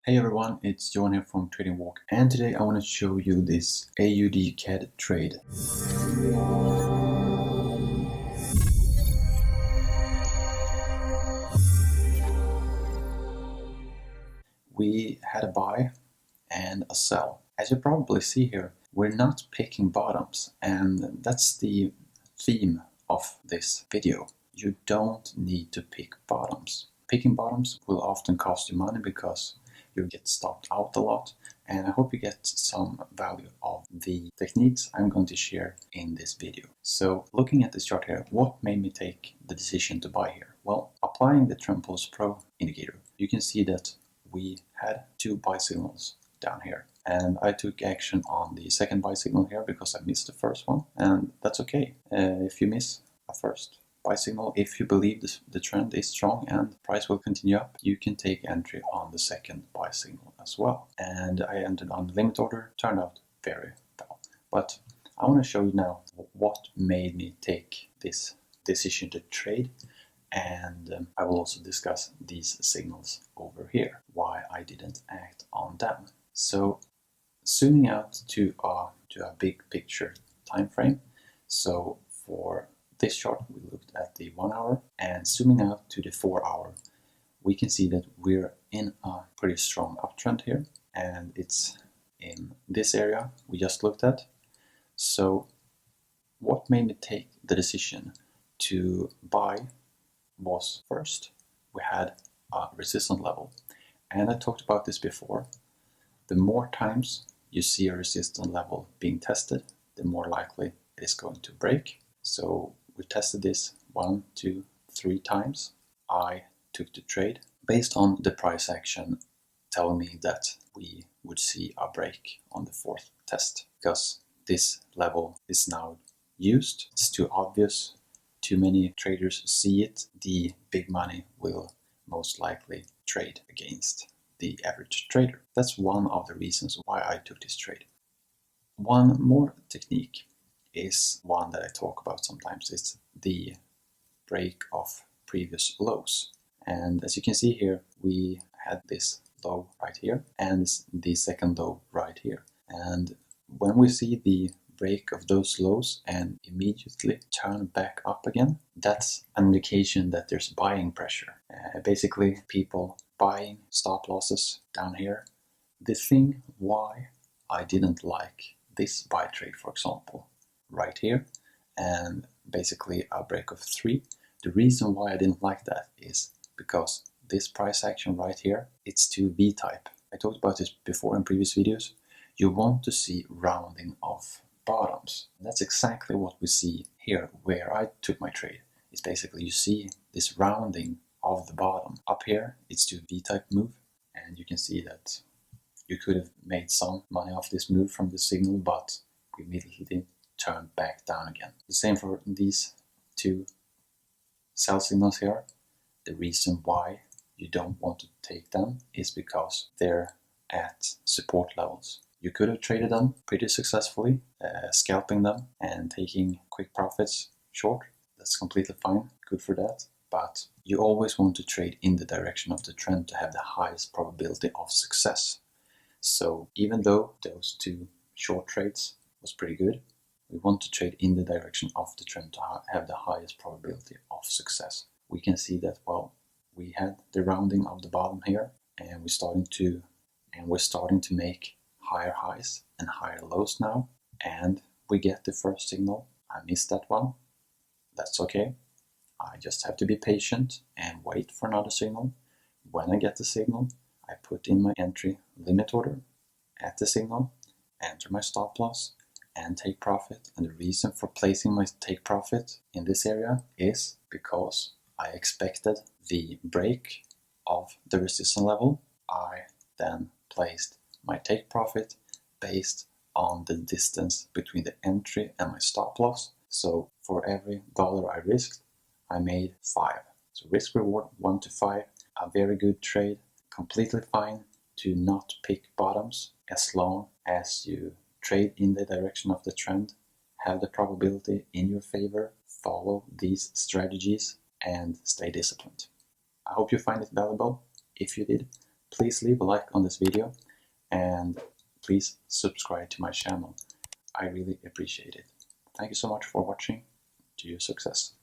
Hey everyone, it's Johan here from Trading Walk, and today I want to show you this AUD CAD trade. We had a buy and a sell. As you probably see here, we're not picking bottoms, and that's the theme of this video. You don't need to pick bottoms. Picking bottoms will often cost you money because you get stopped out a lot, and I hope you get some value of the techniques I'm going to share in this video. So looking at this chart here, what made me take the decision to buy here? Well, applying the Trendpulse Pro indicator, you can see that we had two buy signals down here, and I took action on the second buy signal here because I missed the first one, and that's okay. If you miss a first buy signal, if you believe the trend is strong and price will continue up, you can take entry on the second buy signal as well. And I entered on the limit order, turned out very well. But I want to show you now what made me take this decision to trade, and I will also discuss these signals over here, why I didn't act on them. So zooming out to a big picture time frame. So for this chart, we looked at the 1 hour, and zooming out to the 4 hour, we can see that we're in a pretty strong uptrend here, and it's in this area we just looked at. So what made me take the decision to buy was, first, we had a resistance level, and I talked about this before. The more times you see a resistance level being tested, the more likely it is going to break. So we tested this 1, 2, 3 times. I took the trade based on the price action telling me that we would see a break on the fourth test, because this level is now used. It's too obvious. Too many traders see it. The big money will most likely trade against the average trader. That's one of the reasons why I took this trade. One more technique is one that I talk about sometimes. It's the break of previous lows. And as you can see here, we had this low right here and the second low right here. And when we see the break of those lows and immediately turn back up again, that's an indication that there's buying pressure. Basically, people buying stop losses down here. The thing why I didn't like this buy trade, for example, right here, and basically a break of 3, the reason why I didn't like that is because this price action right here, it's too V-type. I talked about this before in previous videos. You want to see rounding of bottoms. And that's exactly what we see here where I took my trade. It's basically you see this rounding of the bottom. Up here, it's to V-type move, and you can see that you could have made some money off this move from the signal, but we immediately turned back down again. The same for these two sell signals here. The reason why you don't want to take them is because they're at support levels. You could have traded them pretty successfully, scalping them and taking quick profits short. That's completely fine, good for that. But you always want to trade in the direction of the trend to have the highest probability of success. So even though those two short trades was pretty good, we want to trade in the direction of the trend to have the highest probability of success. We can see that, well, we had the rounding of the bottom here, and we're starting to make higher highs and higher lows now, and we get the first signal. I missed that one. That's okay. I just have to be patient and wait for another signal. When I get the signal, I put in my entry limit order at the signal, enter my stop loss, and take profit. And the reason for placing my take profit in this area is because I expected the break of the resistance level. I then placed my take profit based on the distance between the entry and my stop loss. So for every dollar I risked, I made 5. So risk reward 1 to 5, a very good trade. Completely fine to not pick bottoms as long as you trade in the direction of the trend, have the probability in your favor, follow these strategies, and stay disciplined. I hope you find it valuable. If you did, Please leave a like on this video and please subscribe to my channel. I really appreciate it. Thank you so much for watching. To your success.